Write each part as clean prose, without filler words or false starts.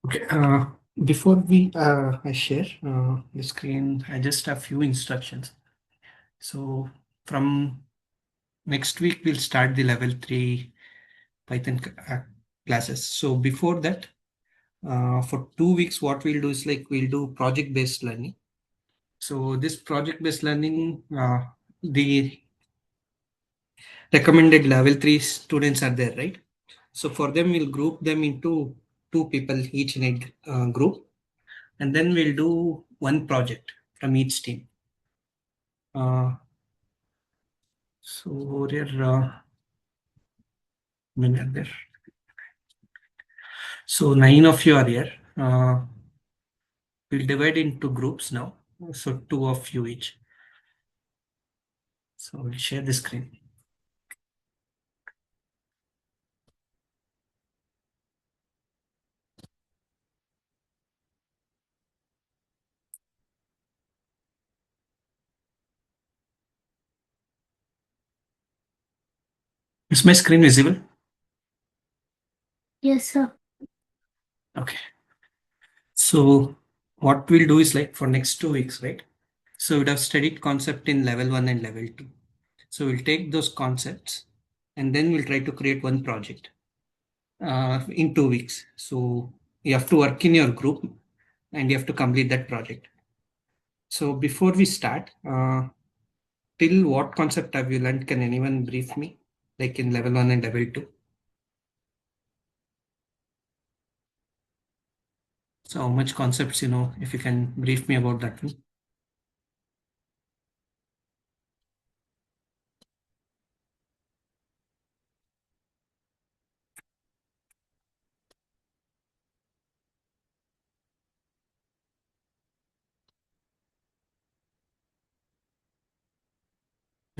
Okay. Before I share the screen, I just have few instructions. So from next week, we'll start the level 3 Python classes. So before that, for 2 weeks, what we'll do is like we'll do project-based learning. So this project-based learning, the recommended level 3 students are there, right? So for them, we'll group them into two people each in a group, and then we'll do one project from each team. So there, many are there. So 9 of you are here. We'll divide into groups now. So two of you each. So we'll share the screen. Is my screen visible? Yes, sir. Okay. So what we'll do is like for next 2 weeks, right? So we'd have studied concept in level 1 and level 2. So we'll take those concepts and then we'll try to create one project in 2 weeks. So you have to work in your group and you have to complete that project. So before we start, till what concept have you learned? Can anyone brief me? Like in level 1 and level 2? So how much concepts you know? If you can brief me about that one.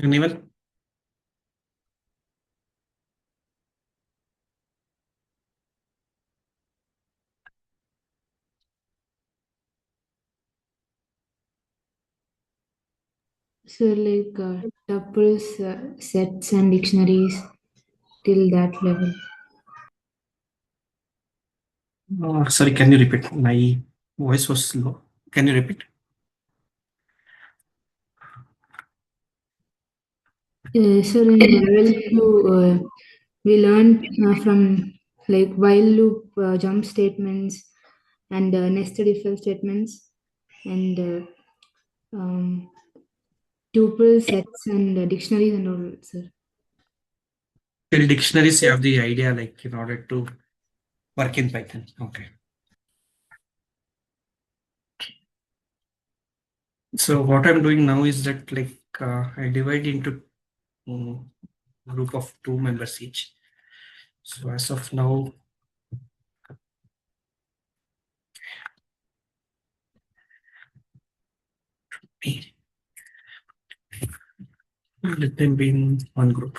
Anyone? So, like tuples, sets, and dictionaries till that level. Sorry, can you repeat? My voice was low. Can you repeat? So, in level two, we learned from like while loop, jump statements, and nested if else statements, and um, tuple sets and dictionaries and all, sir. Till dictionaries, you have the idea like in order to work in Python. Okay. So what I'm doing now is that like I divide into group of two members each. So as of now, let them be in one group.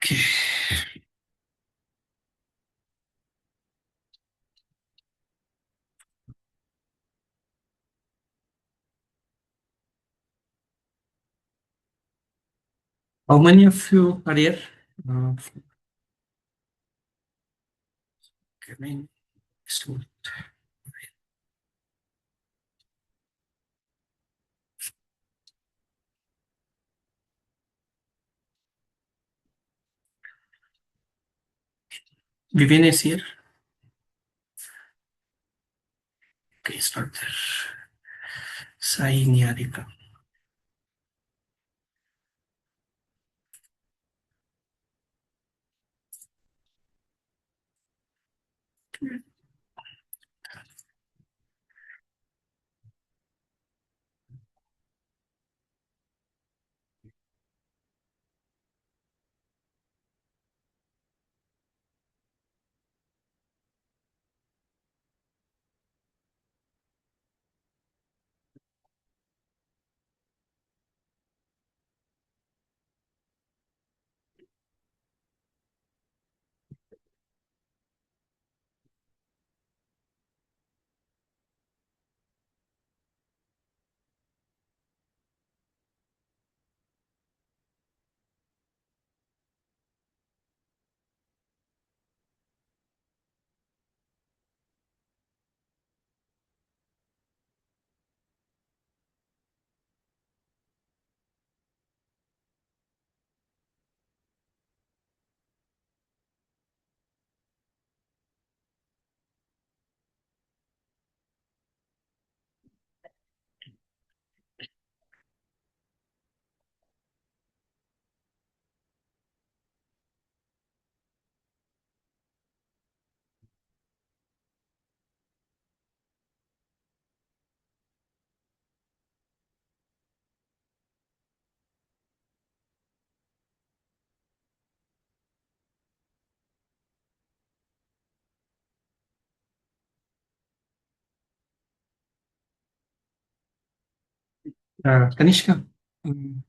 Okay. How many of you are here? Uh, I mean, student. Vivian is here. Okay, start there. Sai Niharika. Kanishka, um,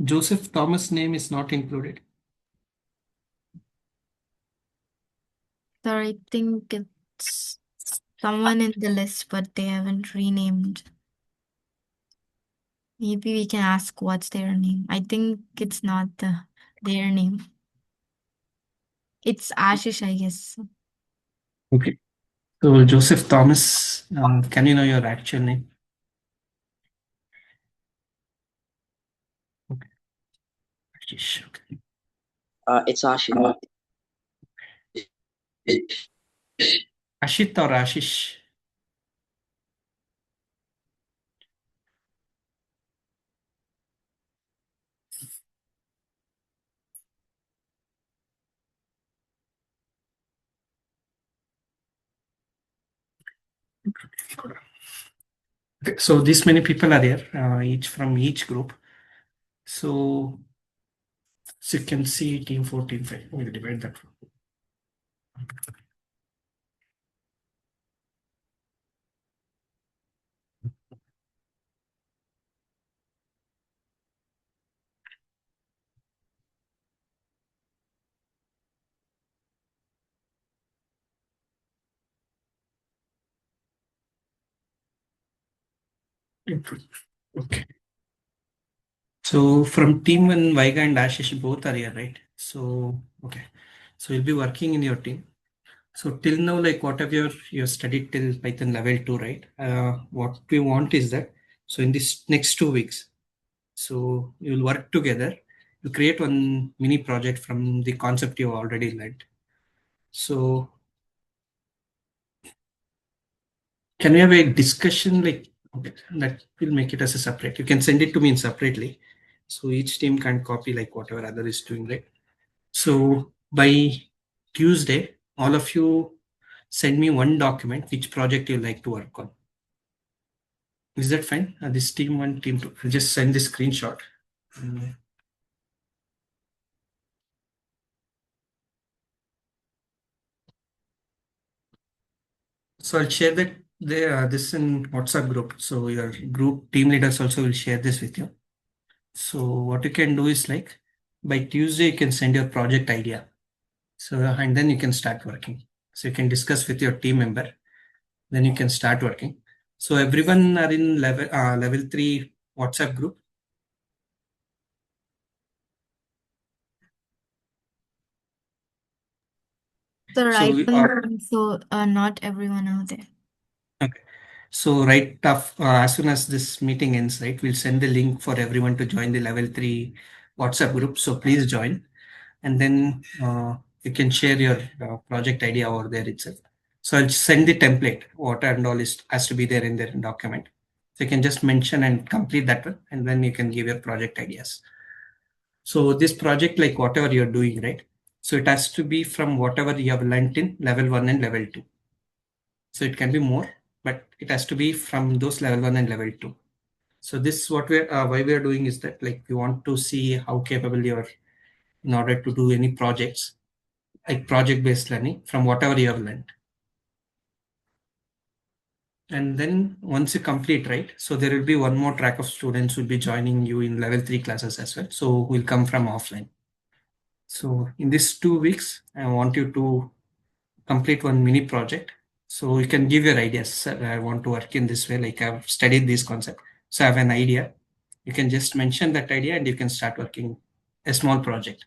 Joseph Thomas' name is not included. So I think it's someone in the list, but they haven't renamed. Maybe we can ask what's their name. I think it's not their name. It's Ashish, I guess. Okay. So Joseph Thomas, can you know your actual name? Okay. Ashish. Okay. It's Ashit. Ashit or Ashish? Okay. So this many people are there, each from each group. So you can see team 4, team 5. We'll divide that. Okay. So from team 1, Vaiga and Ashish both are here, right? So, okay. So you'll be working in your team. So till now, like whatever you studied till Python level 2, right? What we want is that, so in this next 2 weeks, so you'll work together. You create one mini project from the concept you already learned. So can we have a discussion like, okay, that will make it as a separate. You can send it to me in separately. So each team can copy like whatever other is doing, right? So by Tuesday, all of you send me one document which project you like to work on. Is that fine? This team 1, team 2. I'll just send the screenshot. Mm. So I'll share that this in WhatsApp group. So your group team leaders also will share this with you. So what you can do is like by Tuesday you can send your project idea. So and then you can start working. So you can discuss with your team member. Then you can start working. So everyone are in level 3 WhatsApp group. So So right we now, are so not everyone out there. okay. So as soon as this meeting ends, right, we'll send the link for everyone to join the level 3 WhatsApp group. So please join, and then you can share your project idea over there itself. So I'll send the template, what and all is has to be there in the document. So you can just mention and complete that one, and then you can give your project ideas. So this project, like whatever you're doing, right? So it has to be from whatever you have learnt in level 1 and level 2. So it can be more, but it has to be from those level 1 and level 2. So this what we're why we are doing is that like we want to see how capable you are in order to do any projects, like project based learning from whatever you have learned. And then once you complete, right, so there will be one more track of students will be joining you in level 3 classes as well. So we'll come from offline. So in these 2 weeks, I want you to complete one mini project. So you can give your ideas. Sir, I want to work in this way. Like I've studied this concept. So I have an idea. You can just mention that idea and you can start working a small project.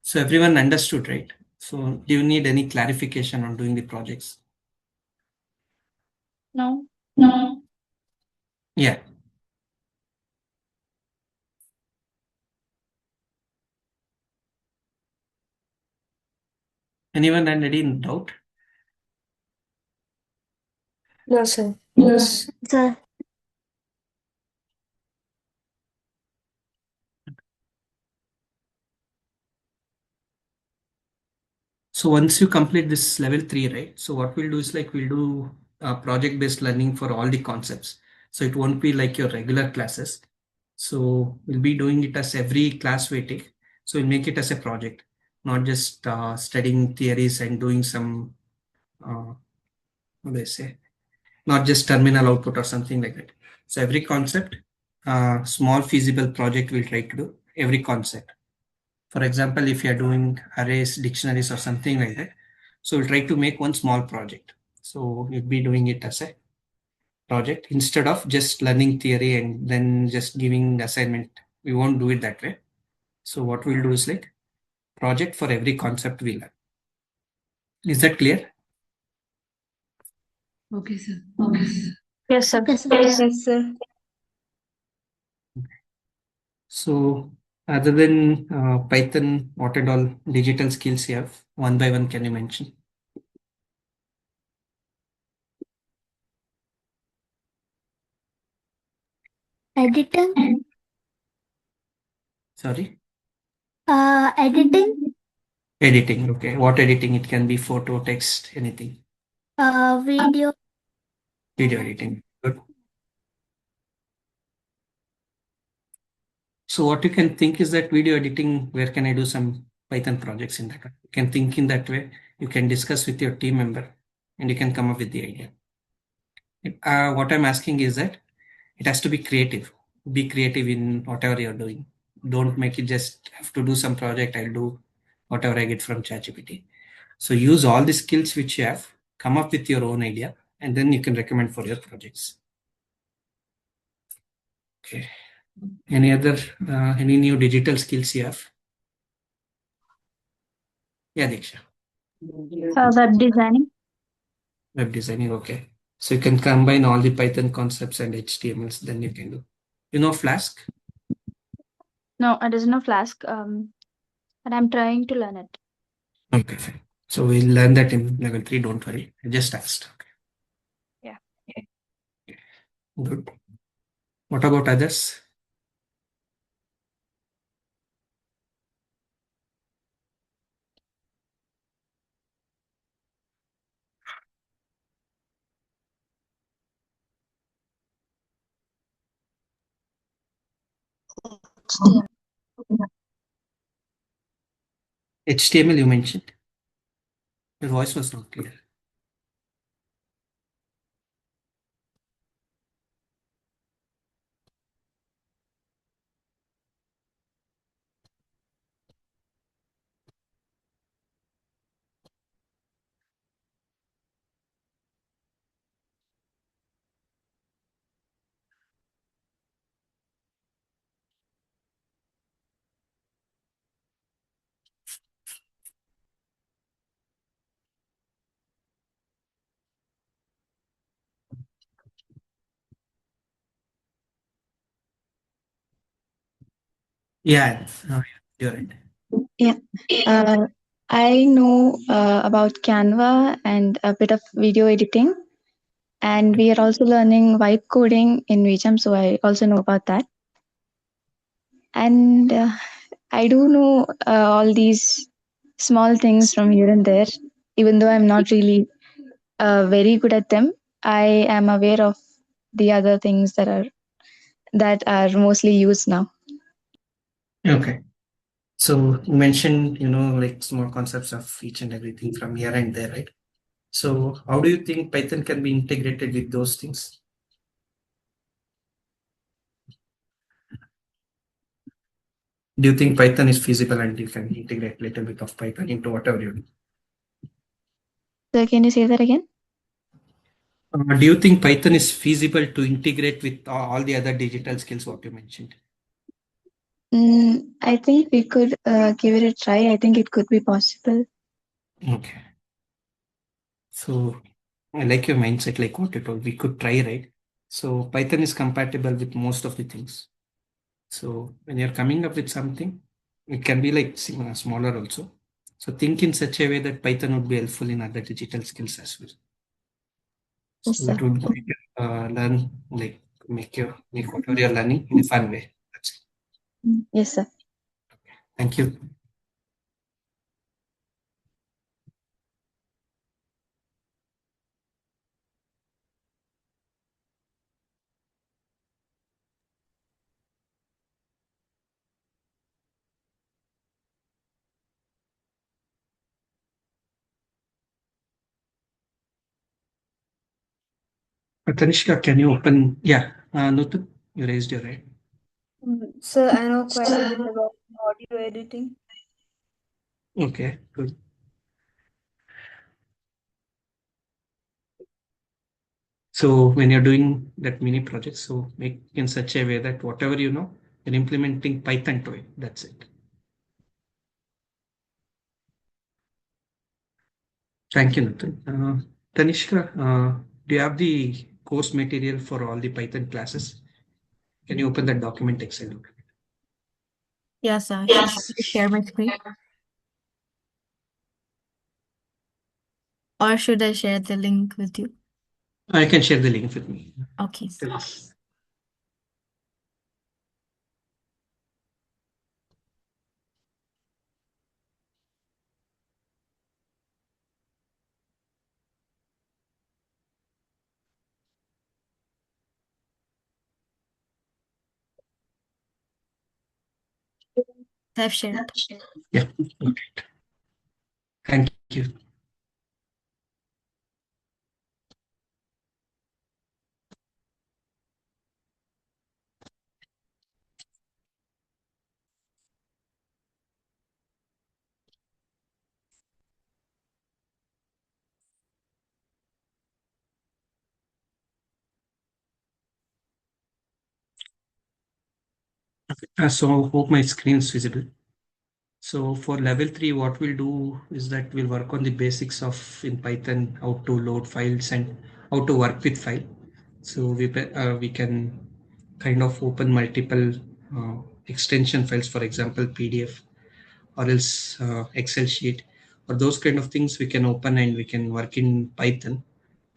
So everyone understood, right? So do you need any clarification on doing the projects? No. No. Yeah. Anyone had any doubt? No, sir. Yes. Sir. So once you complete this level 3, right? So what we'll do is like we'll do project based learning for all the concepts. So it won't be like your regular classes. So we'll be doing it as every class we take. So we'll make it as a project, not just studying theories and doing some, what do I say, not just terminal output or something like that. So every concept, small feasible project we'll try to do every concept. For example, if you are doing arrays, dictionaries, or something like that, so we'll try to make one small project. So you'll be doing it as a project instead of just learning theory and then just giving assignment. We won't do it that way. So what we'll do is like project for every concept we learn. Is that clear? Okay, sir. Yes, sir. Yes, sir. So other than Python, what and all digital skills you have? One by one, can you mention? Editing. Sorry? Editing. Editing. Okay. What editing? It can be photo, text, anything. Video. Video editing. Good. So what you can think is that video editing, where can I do some Python projects in that? You can think in that way. You can discuss with your team member and you can come up with the idea. What I'm asking is that it has to be creative. Be creative in whatever you're doing. Don't make it just have to do some project. I'll do whatever I get from ChatGPT. So use all the skills which you have, come up with your own idea, and then you can recommend for your projects. Okay. Any other, any new digital skills you have? Yeah, Diksha. Web designing. Web designing. Okay. So you can combine all the Python concepts and HTMLs, then you can do. You know Flask? No, it is no Flask. But I'm trying to learn it. Okay, fine. So we'll learn that in level 3, don't worry. I just asked. Yeah. Good. What about others? HTML you mentioned. Your voice was not clear. Yeah, you're right. Yeah, I know about Canva and a bit of video editing, and we are also learning vibe coding in WeJump, so I also know about that. And I do know all these small things from here and there, even though I'm not really very good at them. I am aware of the other things that are mostly used now. Okay. So you mentioned, like small concepts of each and everything from here and there, right? So how do you think Python can be integrated with those things? Do you think Python is feasible and you can integrate a little bit of Python into whatever you do? So can you say that again? Do you think Python is feasible to integrate with all the other digital skills what you mentioned? I think we could give it a try. I think it could be possible. Okay. So I like your mindset, like what you told. We could try, right? So Python is compatible with most of the things. So when you're coming up with something, it can be like smaller also. So think in such a way that Python would be helpful in other digital skills as well. Yes, So sir. it would make you learn, like make whatever you're learning in a fun way. That's it. Yes, sir. Thank you. Tanishka, can you open? Yeah, Nutan, you raised your hand. Sir, I know quite a bit about audio editing. Okay, good. So when you're doing that mini project, so make in such a way that whatever you know, you're implementing Python to it. That's it. Thank you, Nutan. Tanishka, do you have the course material for all the Python classes? Can you open that document Excel document? Yes, should I share my screen? Or should I share the link with you? I can share the link with me. Okay. Yes. I've shared. Yeah. Okay. Thank you. So hope my screen is visible. So for level 3, what we'll do is that we'll work on the basics of in Python, how to load files and how to work with file. So we can kind of open multiple extension files, for example, PDF or else Excel sheet or those kind of things we can open and we can work in Python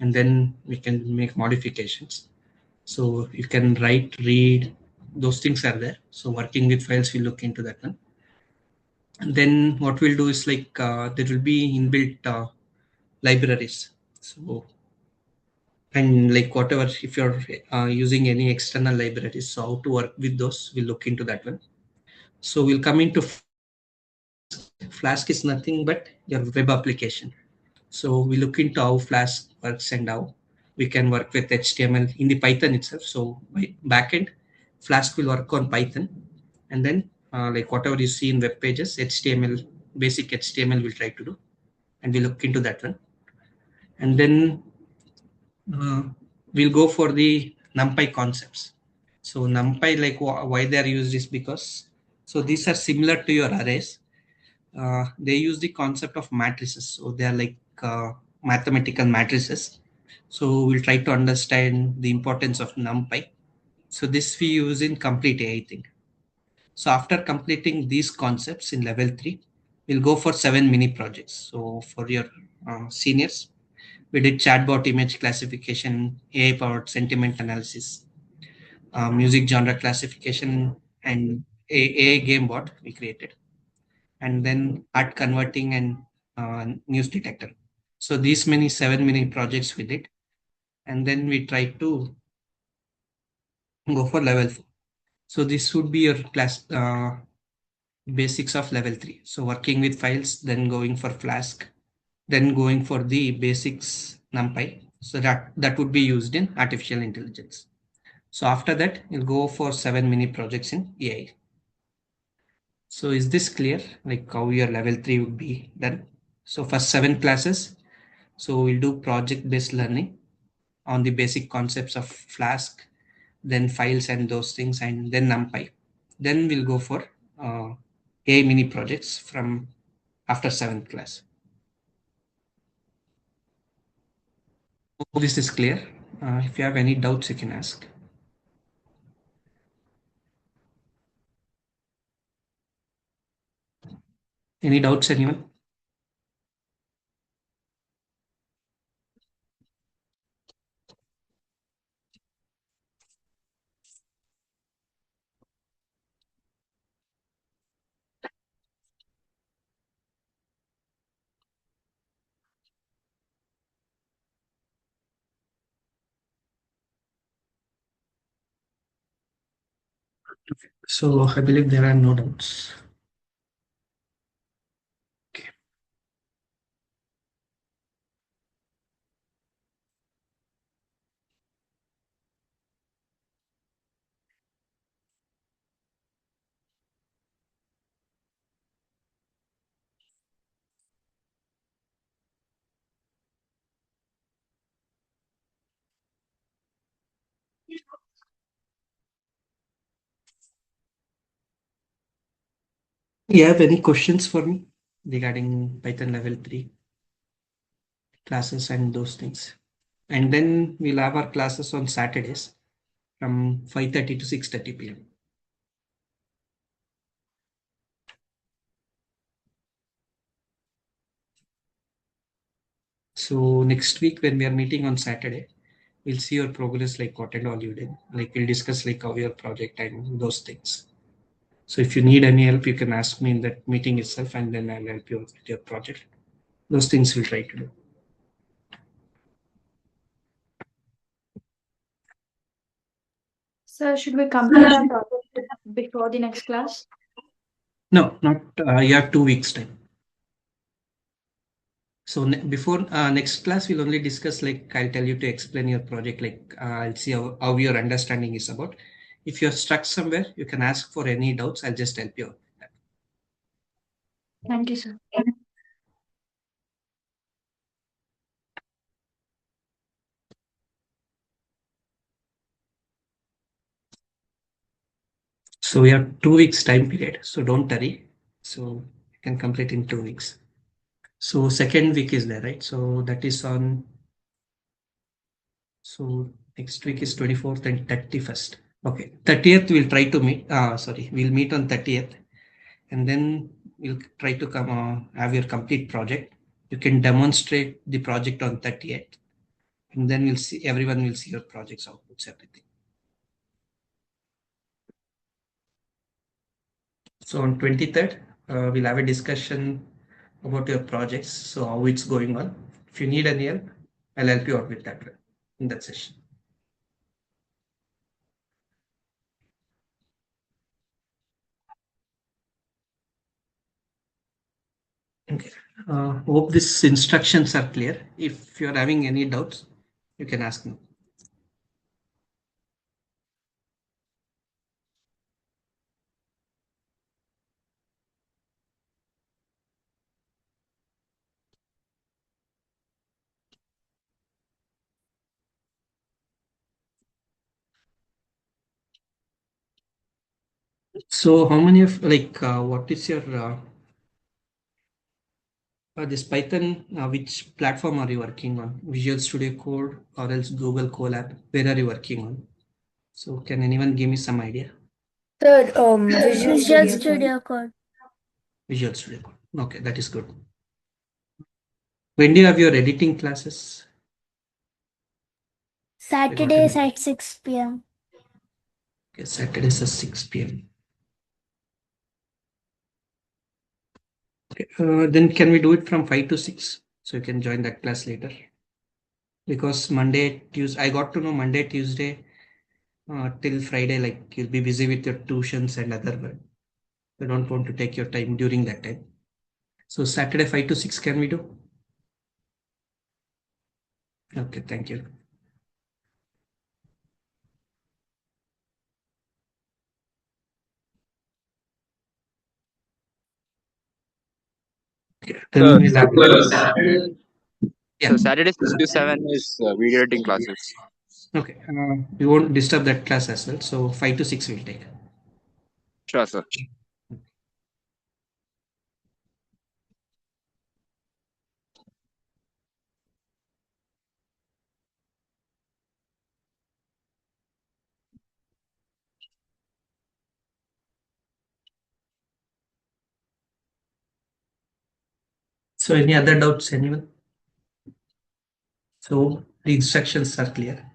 and then we can make modifications. So you can write, read, those things are there. So working with files, we look into that one. And then what we'll do is like there will be inbuilt libraries. So and like whatever if you're using any external libraries, so how to work with those, we'll look into that one. So we'll come into Flask. Flask is nothing but your web application. So we look into how Flask works and how we can work with HTML in the Python itself. So by backend, Flask will work on Python, and then like whatever you see in web pages, HTML, basic HTML will try to do, and we look into that one. And then uh, we'll go for the NumPy concepts. So NumPy, like why they are used is because so these are similar to your arrays. They use the concept of matrices. So they are like mathematical matrices. So we'll try to understand the importance of NumPy. So this we use in complete AI thing. So after completing these concepts in level 3, we'll go for 7 mini projects. So for your seniors, we did chatbot image classification, AI powered sentiment analysis, music genre classification, and AI game bot we created, and then art converting and news detector. So these many 7 mini projects we did, and then we tried to go for level 4. So this would be your class basics of level 3. So working with files, then going for Flask, then going for the basics NumPy. So that would be used in artificial intelligence. So after that, you'll go for 7 mini projects in AI. So is this clear? Like how your level 3 would be done? So for 7 classes, so we'll do project-based learning on the basic concepts of Flask, then files and those things, and then NumPy. Then we'll go for AI mini projects from after 7th class. Hope this is clear. If you have any doubts, you can ask. Any doubts, anyone? So I believe there are no doubts. Okay. You have any questions for me regarding Python level 3 classes and those things? And then we'll have our classes on Saturdays from 5:30 to 6:30 p.m. So next week when we are meeting on Saturday, we'll see your progress, like what and all you did. Like we'll discuss like how your project and those things. So if you need any help, you can ask me in that meeting itself, and then I'll help you with your project. Those things we'll try to do. So should we complete our project before the next class? No, not you have 2 weeks time. So before next class, we'll only discuss like I'll tell you to explain your project. Like I'll see how your understanding is about. If you're stuck somewhere, you can ask for any doubts. I'll just help you out. Thank you, sir. So we have 2 weeks time period. So don't hurry. So you can complete in 2 weeks. So second week is there, right? So that is on. So next week is 24th and 31st. Okay, 30th we'll try to meet. Sorry, we'll meet on 30th, and then we'll try to come have your complete project. You can demonstrate the project on 30th, and then we'll see everyone will see your projects outputs, everything. So on 23rd, we'll have a discussion about your projects. So how it's going on. If you need any help, I'll help you out with that in that session. Okay. Hope these instructions are clear. If you're having any doubts, you can ask me. So how many of like what is your this Python? Which platform are you working on? Visual Studio Code or else Google Colab? Where are you working on? So can anyone give me some idea? Third, Visual Visual Studio Code. Studio Code. Visual Studio Code. Okay, that is good. When do you have your editing classes? Saturdays at 6 p.m. Okay, Saturdays at 6 p.m. Okay, then can we do it from 5 to 6? So you can join that class later. Because Monday, Tuesday, I got to know Monday, Tuesday till Friday, like you'll be busy with your tuitions and other work. I don't want to take your time during that time. So Saturday 5 to 6, can we do? Okay, thank you. Okay, then So we'll have Saturday, yeah. Saturday 6 to 7 is video editing classes. Okay, we won't disturb that class as well. So 5 to 6 we'll take. Sure, sir. So any other doubts, anyone? So the instructions are clear.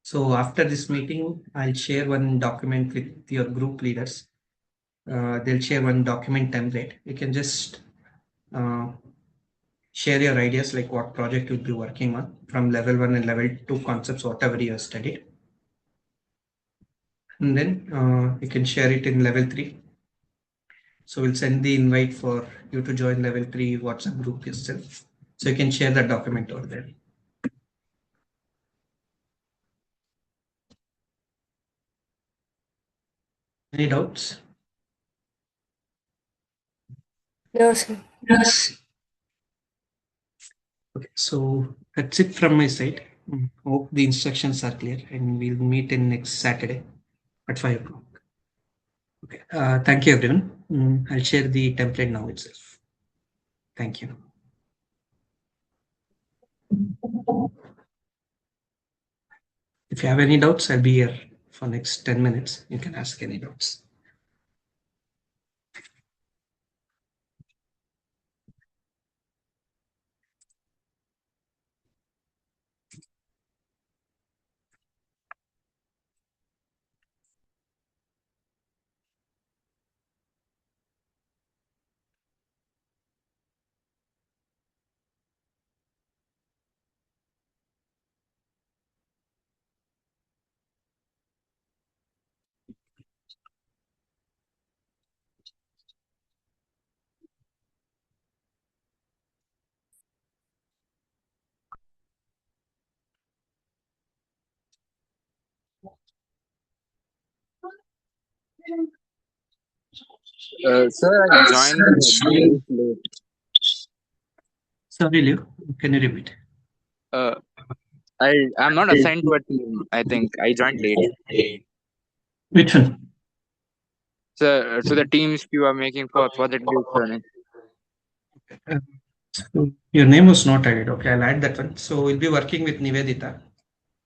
So after this meeting, I'll share one document with your group leaders. They'll share one document template. You can just uh, share your ideas, like what project you'll be working on from level 1 and level 2 concepts, whatever you have studied. And then you can share it in level 3. So we'll send the invite for you to join level 3 WhatsApp group yourself. So you can share that document over there. Any doubts? No, sir. Yes. Okay, so that's it from my side. Hope the instructions are clear, and we'll meet in next Saturday at 5 o'clock. Okay. Thank you, everyone. I'll share the template now itself. Thank you. If you have any doubts, I'll be here for next 10 minutes. You can ask any doubts. Sir, I joined 2 days late. Sorry, Leo. Can you repeat? Uh, I'm not assigned to a team. I think I joined late. Which one? So, to the teams you are making for the day's learning. Uh, so your name was not added. Okay, I'll add that one. So we'll be working with Nivedita.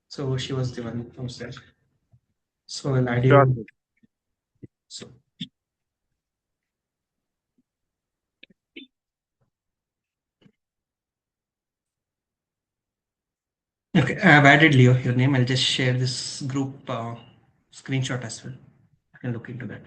So she was the one who's there. So I'll add Sure, you. sir. So okay, I've added Leo, your name. I'll just share this group screenshot as well. I can look into that.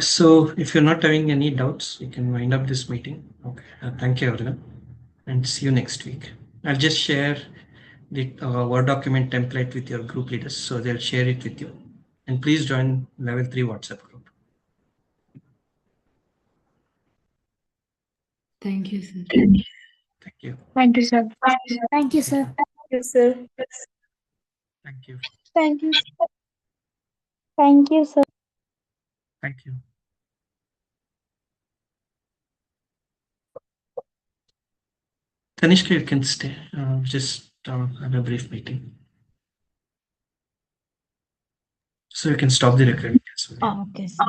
So if you're not having any doubts, we can wind up this meeting. Okay. Thank you, everyone, and see you next week. I'll just share the Word document template with your group leaders, so they'll share it with you. And please join level 3 WhatsApp group. Thank you, sir. Thank you. Thank you, sir. Thank you, sir. Yes, sir. Thank you. Thank you. Thank you, sir. Thank you. Tanishka, you can stay. Just have a brief meeting. So you can stop the recording as well. Oh, okay, sir.